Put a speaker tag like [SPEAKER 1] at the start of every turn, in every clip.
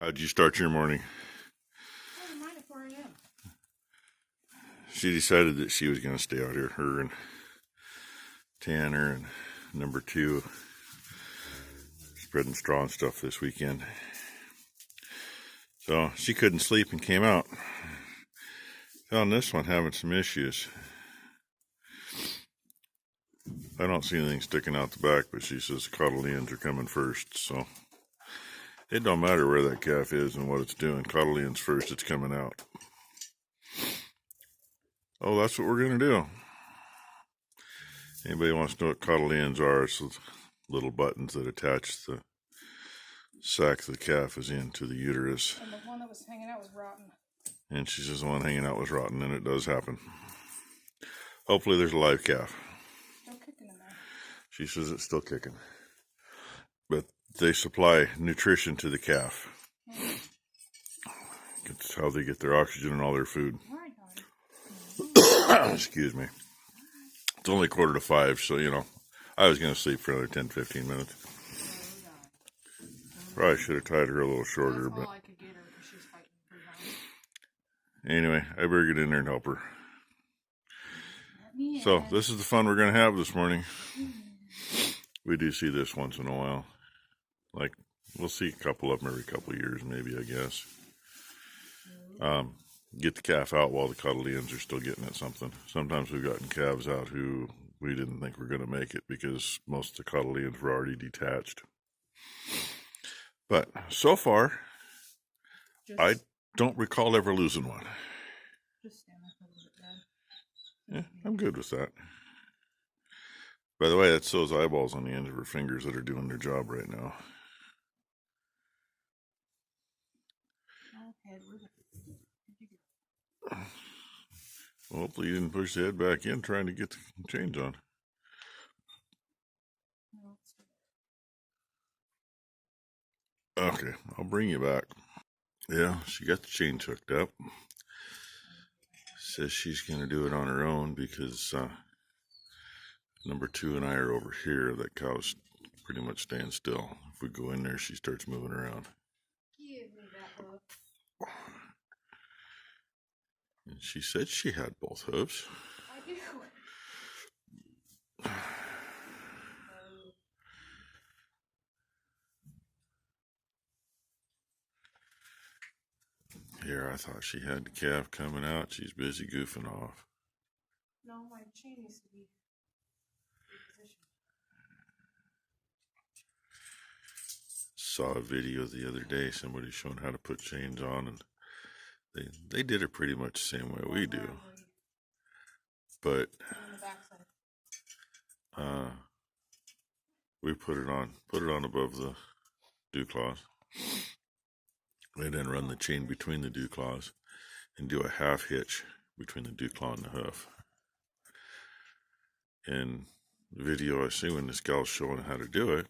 [SPEAKER 1] How'd you start your morning?
[SPEAKER 2] Mine at 4 a.m.
[SPEAKER 1] She decided that she was going to stay out here. Her and Tanner and number 2 spreading straw and stuff this weekend. So she couldn't sleep and came out. Found this one having some issues. I don't see anything sticking out the back, but she says the cotyledons are coming first. So it don't matter where that calf is and what it's doing. Cotyledons first, it's coming out. Oh, that's what we're going to do. Anybody wants to know what cotyledons are? It's little buttons that attach the sac the calf is in to the uterus.
[SPEAKER 2] And the one that was hanging out was rotten.
[SPEAKER 1] And she says the one hanging out was rotten, and it does happen. Hopefully there's a live calf.
[SPEAKER 2] Still kicking in there.
[SPEAKER 1] She says it's still kicking. But they supply nutrition to the calf. It's how they get their oxygen and all their food. Excuse me. It's only 4:45, so, I was going to sleep for another 10, 15 minutes. Probably should have tied her a little shorter, but anyway, I better get in there and help her. So, this is the fun we're going to have this morning. We do see this once in a while. Like, we'll see a couple of them every couple of years, maybe, I guess. Get the calf out while the cotyledons are still getting at something. Sometimes we've gotten calves out who we didn't think were going to make it because most of the cotyledons were already detached. But so far, I don't recall ever losing one. Yeah, I'm good with that. By the way, that's those eyeballs on the end of her fingers that are doing their job right now. Well, hopefully you didn't push the head back in trying to get the chains on. Okay, I'll bring you back. Yeah, she got the chains hooked up. Says she's going to do it on her own because number 2 and I are over here. That cow's pretty much staying still. If we go in there, she starts moving around.
[SPEAKER 2] Give me that hook.
[SPEAKER 1] And she said she had both hooves.
[SPEAKER 2] I do.
[SPEAKER 1] Here, I thought she had the calf coming out. She's busy goofing off.
[SPEAKER 2] No, my chain needs to be repositioned.
[SPEAKER 1] Saw a video the other day. Somebody showing how to put chains on, and they did it pretty much the same way we do. But we put it on above the dew claws. And then run the chain between the dew claws and do a half hitch between the dew claw and the hoof. In the video I see when this gal's showing how to do it,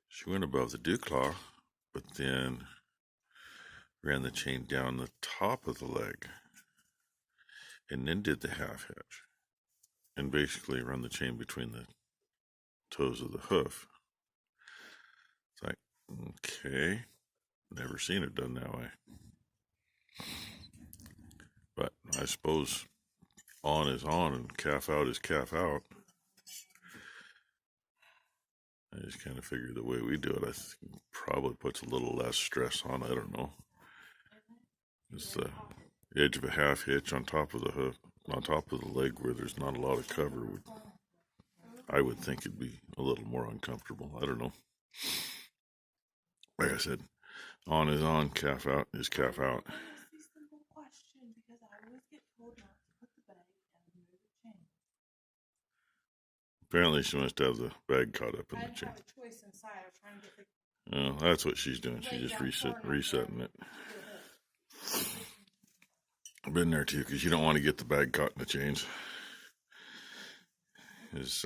[SPEAKER 1] she went above the dew claw, but then ran the chain down the top of the leg and then did the half hitch and basically run the chain between the toes of the hoof. It's like, okay. Never seen it done that way. But I suppose on is on and calf out is calf out. I just kind of figured the way we do it, I think probably puts a little less stress on. I don't know. It's the edge of a half hitch on top of the hoof, on top of the leg where there's not a lot of cover. I would think it'd be a little more uncomfortable. I don't know. Like I said, on is on, calf out is calf out. Apparently she must have the bag caught up in the chain. Oh, that's what she's doing. She's just resetting it. I've been there too, because you don't want to get the bag caught in the chains. Just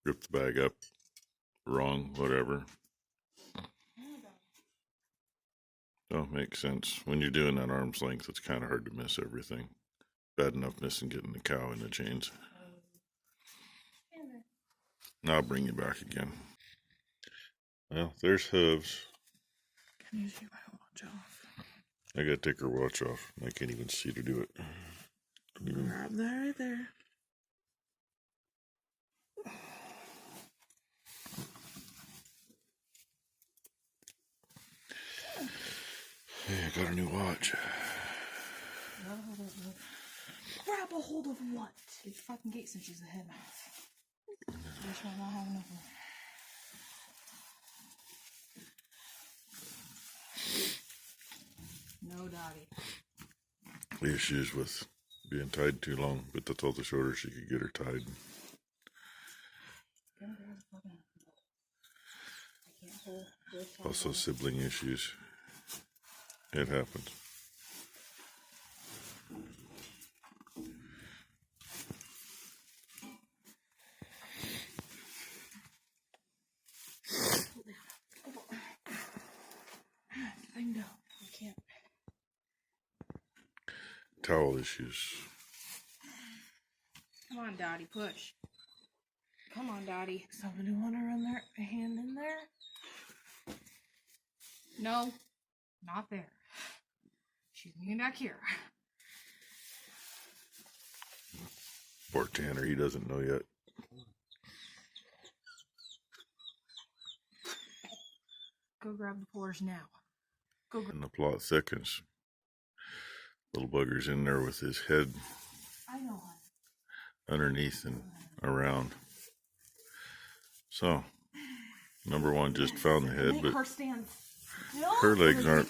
[SPEAKER 1] rip the bag up wrong, whatever. Oh, makes sense. When you're doing that arm's length, it's kind of hard to miss everything. Bad enough missing getting the cow in the chains. Now I'll bring you back again. Well, there's hooves.
[SPEAKER 2] You take my watch off.
[SPEAKER 1] I gotta take her watch off. I can't even see to do it. Don't even...
[SPEAKER 2] Grab that right there.
[SPEAKER 1] Hey, I got a new watch.
[SPEAKER 2] Grab a hold of what? It's fucking gate cinches the head mouth. This one I not have enough of. No, Dottie.
[SPEAKER 1] The issues with being tied too long, but that's all the shorter she could get her tied.
[SPEAKER 2] I can't hold this.
[SPEAKER 1] Also sibling issues. It happens.
[SPEAKER 2] Thing down. I can't.
[SPEAKER 1] Towel issues.
[SPEAKER 2] Come on, Dottie, push. Come on, Dottie. Somebody want to run their hand in there? No, not there. She's moving back here.
[SPEAKER 1] Poor Tanner, he doesn't know yet.
[SPEAKER 2] Go grab the pores now. Go grab.
[SPEAKER 1] And the plot thickens. Little bugger's in there with his head
[SPEAKER 2] I know, honey.
[SPEAKER 1] underneath and around. So, number one just found the head, but
[SPEAKER 2] her stand still.
[SPEAKER 1] her legs aren't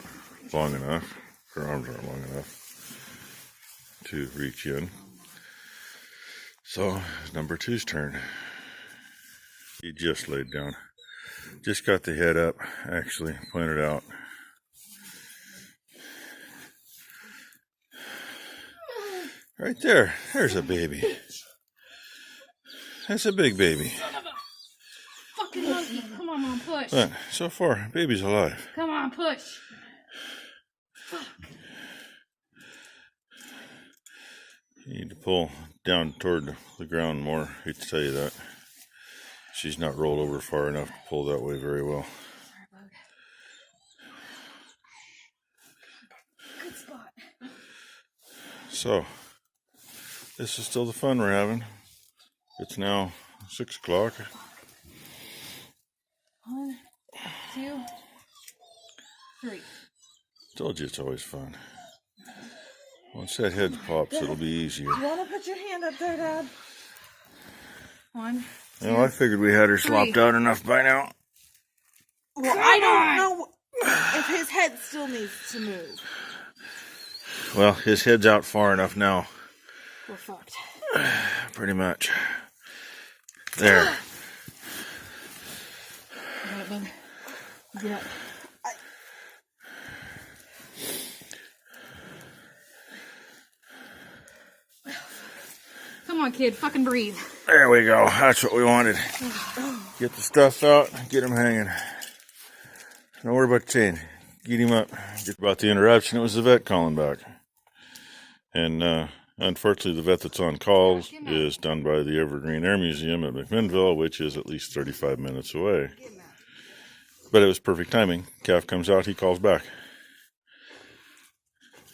[SPEAKER 1] long enough. Her arms aren't long enough to reach in. So, it's number two's turn. He just laid down. Just got the head up, actually, pointed out. Right there. There's a baby. That's a big baby.
[SPEAKER 2] Son of a fucking monkey. Come on, Mom, push.
[SPEAKER 1] But so far, baby's alive.
[SPEAKER 2] Come on, push. Fuck.
[SPEAKER 1] You need to pull down toward the ground more. Hate to tell you that. She's not rolled over far enough to pull that way very well.
[SPEAKER 2] Sorry, bug. Good spot.
[SPEAKER 1] So, this is still the fun we're having. It's now 6 o'clock.
[SPEAKER 2] 1, 2, 3.
[SPEAKER 1] Told you it's always fun. Once that head pops, it'll be easier.
[SPEAKER 2] You want to put your hand up there, Dad? 1.
[SPEAKER 1] Well, I figured we had her slopped out enough by now.
[SPEAKER 2] Well, I don't know if his head still needs to move.
[SPEAKER 1] Well, his head's out far enough now.
[SPEAKER 2] We're fucked.
[SPEAKER 1] Pretty much. There.
[SPEAKER 2] You got it, bud. Get up. Come on, kid. Fucking breathe.
[SPEAKER 1] There we go. That's what we wanted. Get the stuff out. Get him hanging. Don't worry about the chain. Get him up. Get about the interruption. It was the vet calling back. And unfortunately, the vet that's on call is done by the Evergreen Air Museum at McMinnville, which is at least 35 minutes away. But it was perfect timing. Calf comes out, he calls back.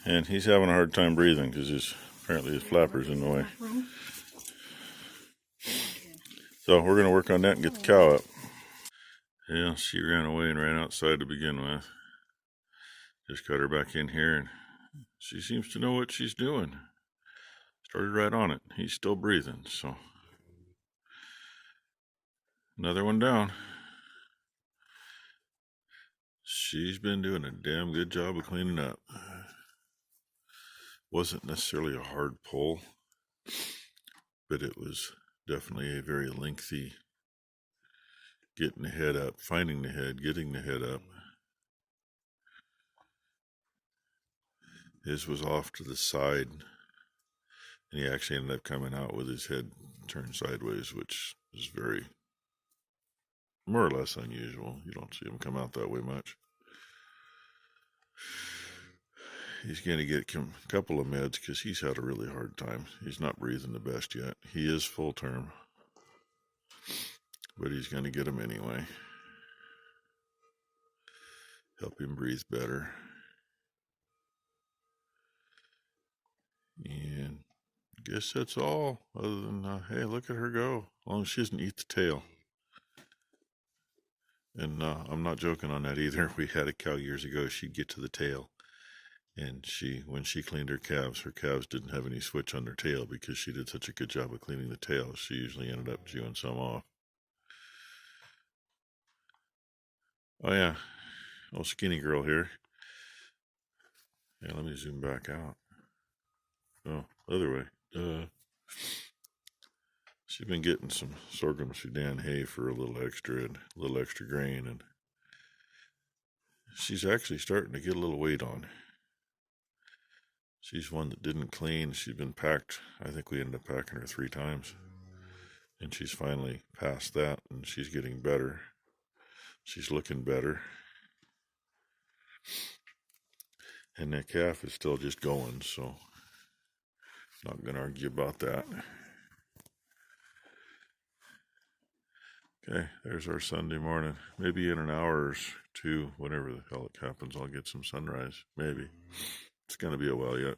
[SPEAKER 1] And he's having a hard time breathing because apparently his flapper's in the way. So we're going to work on that and get the cow up. Yeah, she ran away and ran outside to begin with. Just got her back in here and she seems to know what she's doing. Started right on it. He's still breathing, so. Another one down. She's been doing a damn good job of cleaning up. Wasn't necessarily a hard pull, but it was definitely a very lengthy getting the head up, finding the head, getting the head up. His was off to the side, and he actually ended up coming out with his head turned sideways, which is very, more or less unusual. You don't see him come out that way much. He's going to get a couple of meds because he's had a really hard time. He's not breathing the best yet. He is full term, but he's going to get them anyway. help him breathe better. And I guess that's all, other than, hey, look at her go, as long as she doesn't eat the tail. And I'm not joking on that either. We had a cow years ago, she'd get to the tail. And when she cleaned her calves didn't have any switch on their tail because she did such a good job of cleaning the tail. She usually ended up chewing some off. Oh yeah, old skinny girl here. Yeah, let me zoom back out. Oh, other way. She's been getting some sorghum Sudan hay for a little extra grain, and she's actually starting to get a little weight on. She's one that didn't clean. She's been packed. I think we ended up packing her 3 times. And she's finally past that, and she's getting better. She's looking better. And that calf is still just going, so not going to argue about that. Okay, there's our Sunday morning. Maybe in an hour or 2, whenever the hell it happens, I'll get some sunrise. Maybe. It's going to be a while yet.